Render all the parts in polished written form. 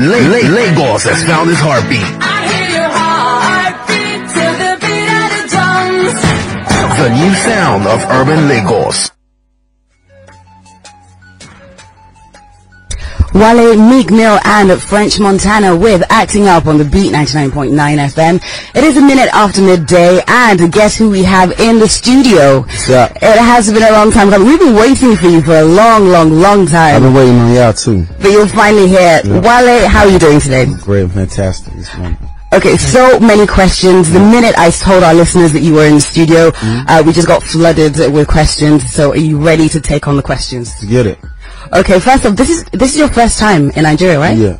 Lagos has found his heartbeat. I hear your heartbeat to the beat of the drums. The new sound of urban Lagos. Wale, Meek Mill and French Montana with Acting Up on the Beat 99.9 FM. It is a minute after midday, and guess who we have in the studio? Yeah. It has been a long time coming. We've been waiting for you for a long time. I've been waiting on y'all too. But you're finally here. Yeah. Wale, how are you doing today? Great, fantastic. It's wonderful. Okay, so many questions. The minute I told our listeners that you were in the studio, we just got flooded with questions. So are you ready to take on the questions? Get it. Okay, first off, this is your first time in Nigeria, right? Yeah.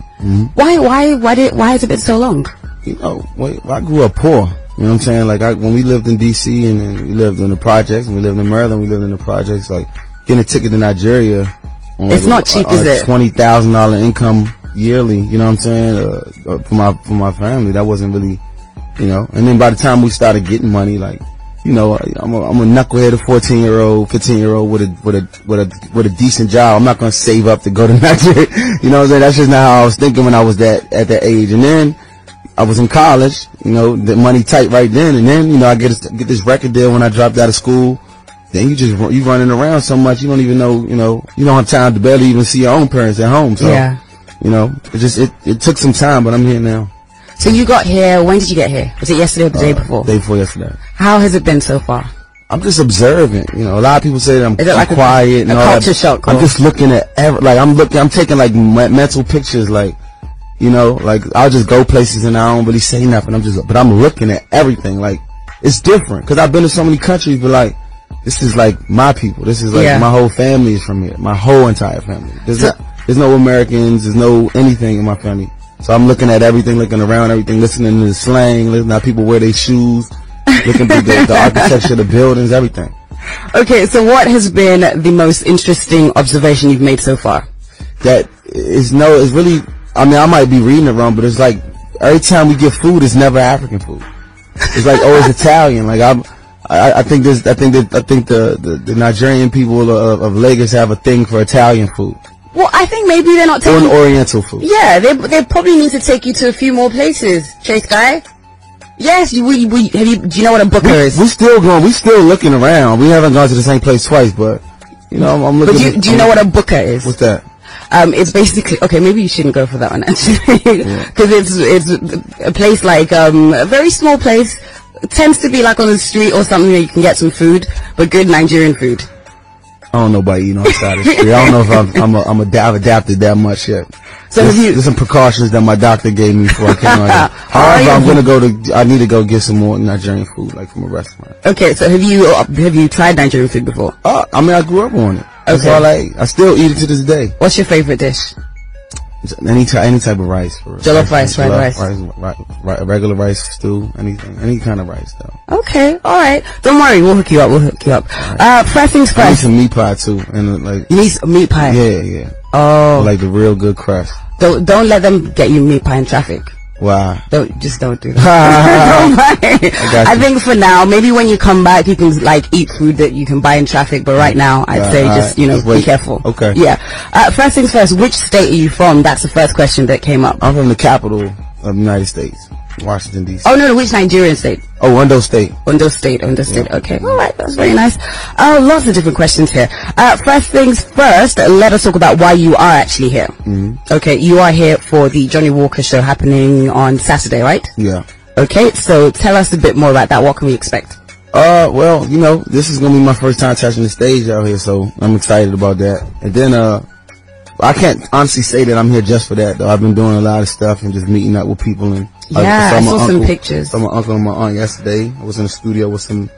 Why has it been so long? You know, I grew up poor. You know what I'm saying? Like when we lived in DC and then we lived in the projects, and we lived in Maryland, we lived in the projects. Like getting a ticket to Nigeria, It's not cheap, is it? $20,000 income yearly. You know what I'm saying? For my family, that wasn't really, you know. And then by the time we started getting money, like, you know, I'm a knucklehead, a 14-year-old, 15-year-old with a decent job. I'm not gonna save up to go to Nigeria. You know what I'm saying? That's just not how I was thinking when I was at that age. And then I was in college. You know, the money tight right then. And then, you know, I get this record deal when I dropped out of school. Then you running around so much, you don't even know. You know, you don't have time to barely even see your own parents at home. So, yeah. You know, it took some time, but I'm here now. So you got here, when did you get here? Was it yesterday or the day before? Day before yesterday. How has it been so far? I'm just observing. You know, a lot of people say that I'm quiet. A culture shock? I'm just looking at I'm taking like mental pictures, like, you know, like I'll just go places and I don't really say nothing. But I'm looking at everything. Like, it's different because I've been to so many countries, but like, this is like my people. This is like my whole family is from here. My whole entire family. There's no Americans. There's no anything in my family. So I'm looking at everything, looking around everything, listening to the slang, listening to how people wear their shoes, looking at the architecture of the buildings, everything. Okay, so what has been the most interesting observation you've made so far? That it's really, I mean, I might be reading it wrong, but it's like every time we get food, it's never African food. It's like always Italian. Like I think the Nigerian people of Lagos have a thing for Italian food. Well, I think maybe they're not taking... Or Oriental food. Yeah, they probably need to take you to a few more places, Chase Guy. Yes, do you know what a booker is? We still looking around. We haven't gone to the same place twice, but, you know, I'm looking... But do you know what a booker is? What's that? It's basically... Okay, maybe you shouldn't go for that one, actually. Because it's a place like, a very small place. It tends to be like on the street or something where you can get some food, but good Nigerian food. I don't know about eating on the side of the street. I don't know if I've adapted that much yet. So there's some precautions that my doctor gave me before I came out here. However, I need to go get some more Nigerian food, like from a restaurant. Okay, so have you tried Nigerian food before? I mean, I grew up on it. That's all I still eat it to this day. What's your favorite dish? Any type of rice. Jollof rice, fried rice. Regular rice, stew, anything. Any kind of rice, though. Okay, alright. Don't worry, we'll hook you up. Right. First things first. I need some meat pie, too. And like, you need some meat pie? Yeah. Oh. Like the real good crust. Don't let them get you meat pie in traffic. Why? Don't do that. Don't worry. I think for now, maybe when you come back, you can like eat food that you can buy in traffic. But right now, I'd say just be careful. Okay. Yeah. First things first. Which state are you from? That's the first question that came up. I'm from the capital of the United States, Washington D.C. Oh no, which Nigerian state? Oh, Ondo State. Ondo State. Yeah. Okay. All right. That's very nice. Lots of different questions here. First things first, let us talk about why you are actually here. Okay. You are here for the Johnny Walker show happening on Saturday, right? Yeah. Okay. So tell us a bit more about that. What can we expect? Well, you know, this is going to be my first time touching the stage out here, so I'm excited about that. And then, I can't honestly say that I'm here just for that, though. I've been doing a lot of stuff and just meeting up with people and I saw some pictures. Saw my uncle and my aunt yesterday. I was in the studio with some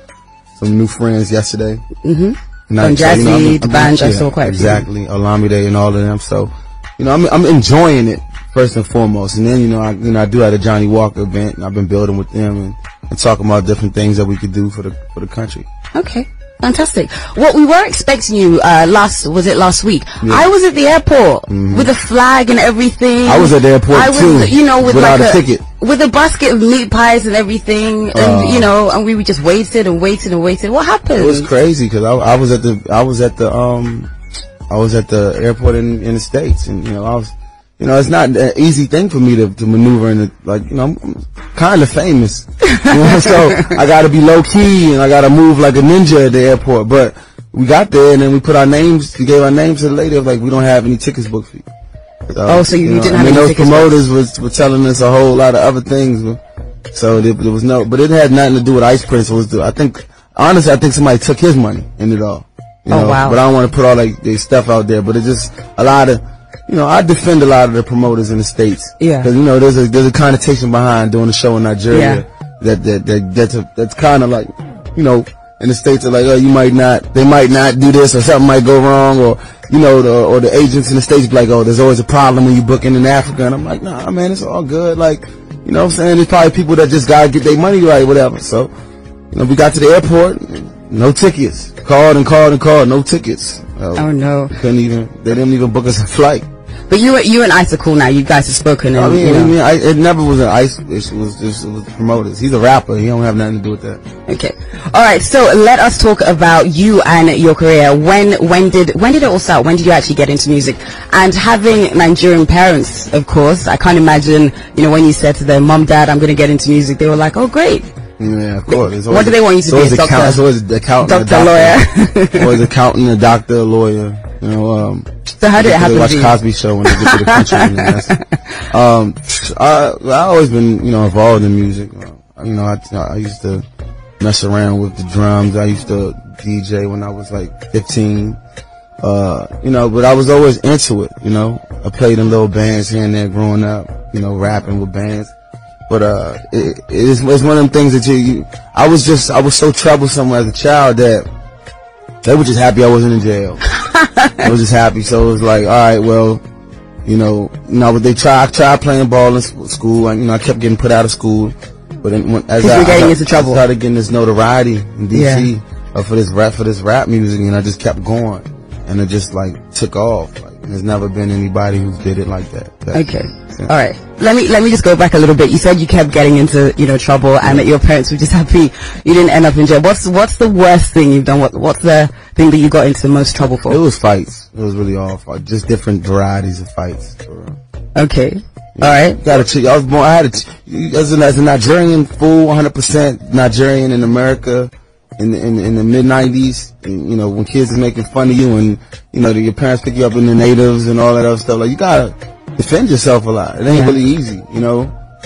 new friends yesterday. From Jazzy, the band, I saw quite a few. Exactly, Olamide and all of them. So, you know, I'm enjoying it first and foremost. And then, you know, I do have a Johnny Walker event, and I've been building with them and talking about different things that we could do for the country. Okay. Fantastic. Well, we were expecting you last week? Yeah. I was at the airport with a flag and everything. I was at the airport too. You know, without a ticket. With a basket of meat pies and everything, and you know, and we just waited and waited and waited. What happened? It was crazy because I was at the I was at the airport in the States, and it's not an easy thing for me to maneuver in I'm kind of famous, so I gotta be low key and I gotta move like a ninja at the airport. But we got there and then we gave our names to the lady. Like, we don't have any tickets booked for you. So you didn't have any those tickets promoters were telling us a whole lot of other things. So there was but it had nothing to do with Ice Prince. Honestly, I think somebody took his money in it all. Wow. But I don't want to put all their stuff out there. But it's just a lot of, I defend a lot of the promoters in the States. Yeah. Because there's a connotation behind doing a show in Nigeria that's kind of like, in the States are like, oh, they might not do this, or something might go wrong, or or the agents in the States be like, oh, there's always a problem when you booking in Africa, and I'm like, nah, man, it's all good. Like, what I'm saying? There's probably people that just gotta get their money right, whatever. So, we got to the airport, no tickets. Called, no tickets. Oh no. They didn't even book us a flight. But you and Ice are cool now. You guys have spoken. And, it never was an Ice. It was promoters. He's a rapper. He don't have nothing to do with that. Okay. All right. So let us talk about you and your career. When did it all start? When did you actually get into music? And having Nigerian parents, of course, I can't imagine. When you said to them, "Mom, Dad, I'm going to get into music," they were like, "Oh, great." Yeah, of course. What do they want you to be? It's always the accountant, doctor, lawyer. Always accountant, a doctor, a lawyer. So how did it happen? Watch Cosby Show when they get to the country. I always been involved in music. I used to mess around with the drums. I used to DJ when I was like 15. But I was always into it. I played in little bands here and there growing up. Rapping with bands. But it's one of them things that I was so troublesome as a child that they were just happy I wasn't in jail. I was just happy, so it was like, all right, well, I tried playing ball in school, and I kept getting put out of school. But then as I started getting this notoriety in DC for this rap music, and I just kept going, and it just like took off. Like, there's never been anybody who did it like that. Okay. All right. Let me just go back a little bit. You said you kept getting into trouble, and that your parents were just happy you didn't end up in jail. What's the worst thing you've done? What's the thing that you got into the most trouble for? It was fights. It was really all fights. Just different varieties of fights. Okay. All right. As a Nigerian, full 100% Nigerian in America in the mid 90s. When kids is making fun of you, and your parents pick you up in the natives and all that other stuff. Like, you gotta defend yourself a lot. It ain't really easy, you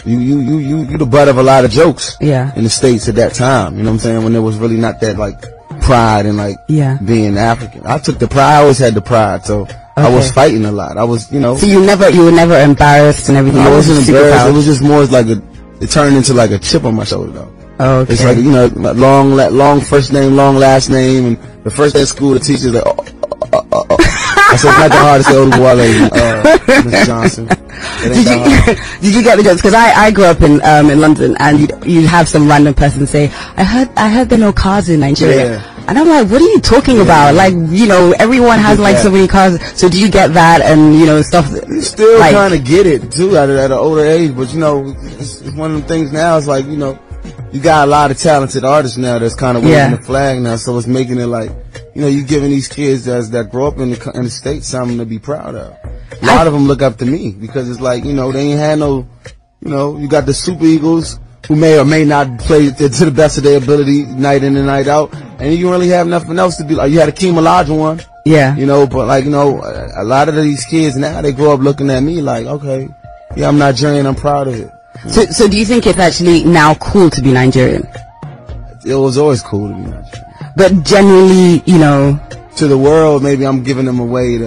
the butt of a lot of jokes in the States at that time, you know what I'm saying, when there was really not that like pride and like being African. I took the pride. I always had the pride, so I was fighting a lot. I was, So you were never embarrassed and everything? I wasn't embarrassed. It was just more like it turned into like a chip on my shoulder though. Oh, okay. It's like, long first name, long last name, and the first day of school the teacher's like, I said, it's not that hard to say, oh, Wale, Miss Johnson. Did you get the jokes? Because I grew up in London, and you'd have some random person say, I heard there are no cars in Nigeria. Yeah. And I'm like, what are you talking about? Like, everyone has like so many cars. So do you get that and, stuff? You still kind of get it too at an older age, but it's one of them things now. It's like, you got a lot of talented artists now that's kind of waving the flag now, so it's making it like, you're giving these kids that grow up in the States something to be proud of. A lot of them look up to me because it's like, they ain't had no, you got the Super Eagles who may or may not play to the best of their ability night in and night out, and you don't really have nothing else to be like. You had a Akeem Olajuwon, but like, a lot of these kids now, they grow up looking at me like, okay, yeah, I'm Nigerian, I'm proud of it. So do you think it's actually now cool to be Nigerian? It was always cool to be Nigerian. But generally, to the world, maybe I'm giving them away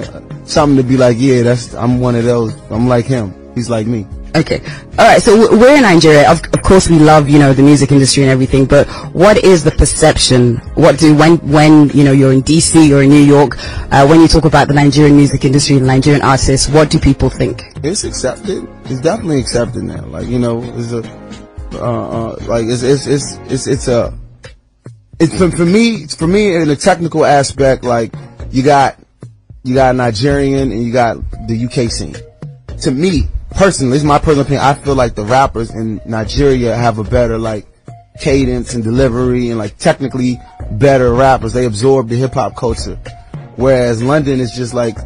something to be like, yeah, I'm one of those. I'm like him. He's like me. Okay. All right. So we're in Nigeria. Of course, we love, the music industry and everything. But what is the perception? When you're in DC or in New York, when you talk about the Nigerian music industry and Nigerian artists, what do people think? It's accepted. It's definitely accepted now. Like, it's for me in a technical aspect. Like, you got Nigerian and you got the UK scene. To me, personally, this is my personal opinion, I feel like the rappers in Nigeria have a better like cadence and delivery and like technically better rappers. They absorb the hip hop culture. Whereas London is just like,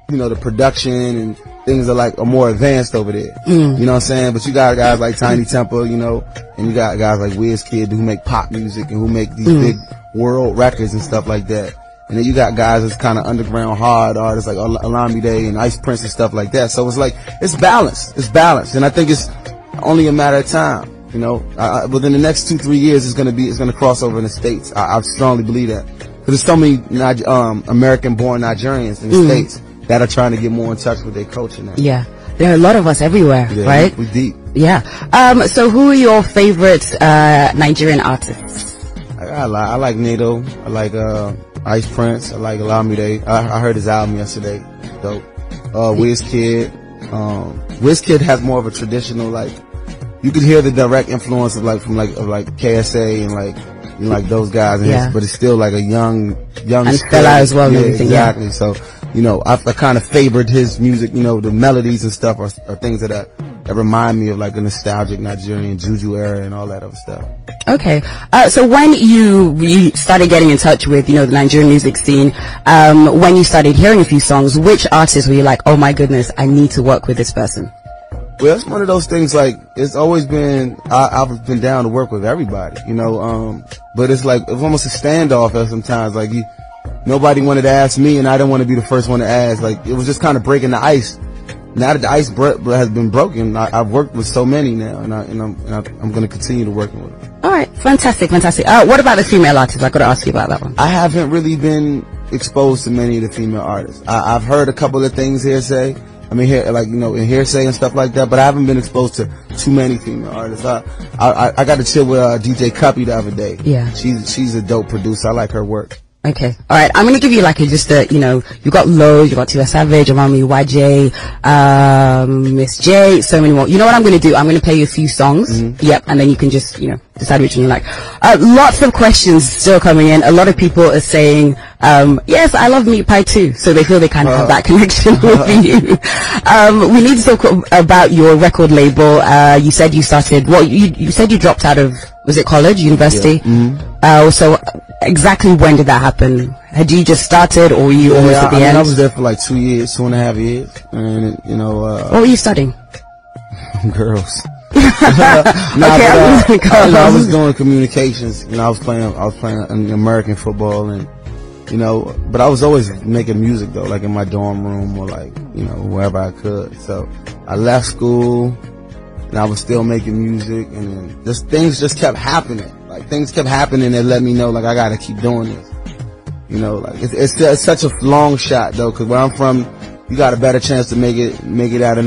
you know, the production and things are more advanced over there. You know what I'm saying? But you got guys like Tiny Temper, you know, and you got guys like Wizkid who make pop music and who make these big world records and stuff like that. And then you got guys that's kind of underground hard artists like Olamide and Ice Prince and stuff like that. So it's like, it's balanced. It's balanced. And I think it's only a matter of time. You know, within the next 2-3 years, it's gonna cross over in the States. I strongly believe that. Because there's so many American-born Nigerians in the States that are trying to get more in touch with their culture now. Yeah. There are a lot of us everywhere, right? We deep. Yeah. So who are your favorite Nigerian artists? I like Nato. I like Ice Prince. I like Olamide. I heard his album yesterday. Dope. Wizkid. Wizkid has more of a traditional, like, you could hear the direct influence of KSA and like those guys, and but it's still like a young and Stella as well. Yeah, and everything, exactly. So, you know, I kind of favored his music. You know, the melodies and stuff are things that remind me of like a nostalgic Nigerian juju era and all that other stuff. Okay. So when you started getting in touch with, you know, the Nigerian music scene, when you started hearing a few songs, which artists were you like, oh my goodness, I need to work with this person? Well, it's one of those things, like, it's always been, I've been down to work with everybody, you know, but it's like, it's almost a standoff sometimes, like, nobody wanted to ask me, and I didn't want to be the first one to ask, like, it was just kind of breaking the ice. Now that the ice has been broken, I've worked with so many now, and I'm going to continue to work with them. Alright, fantastic. What about the female artists? I got to ask you about that one. I haven't really been exposed to many of the female artists. I've heard a couple of things hearsay. I mean, in hearsay and stuff like that, but I haven't been exposed to too many female artists. I got to chill with DJ Cuppy the other day. Yeah. She's a dope producer. I like her work. Okay. All right. I'm going to give you like you know, you got Low, you got Tiwa Savage, Amami YJ, Miss J, so many more. You know what I'm going to do? I'm going to play you a few songs. Yep. And then you can just, you know, decide which one you like. Lots of questions still coming in. A lot of people are saying, yes, I love meat pie too. So they feel they kind of have that connection with you. We need to talk about your record label. You said you started, you said you dropped out of, was it college, university? Yeah. So exactly when did that happen? Had you just started, or were you almost at the end? I was there for like 2.5 years, and you know. What were you studying? Girls. I was doing communications. You know, I was playing American football, and you know, but I was always making music though, like in my dorm room or like, you know, wherever I could. So I left school, and I was still making music, and then things just kept happening. Like things kept happening that let me know, like, I gotta keep doing this. You know, like it's such a long shot though, because where I'm from, you got a better chance to make it out of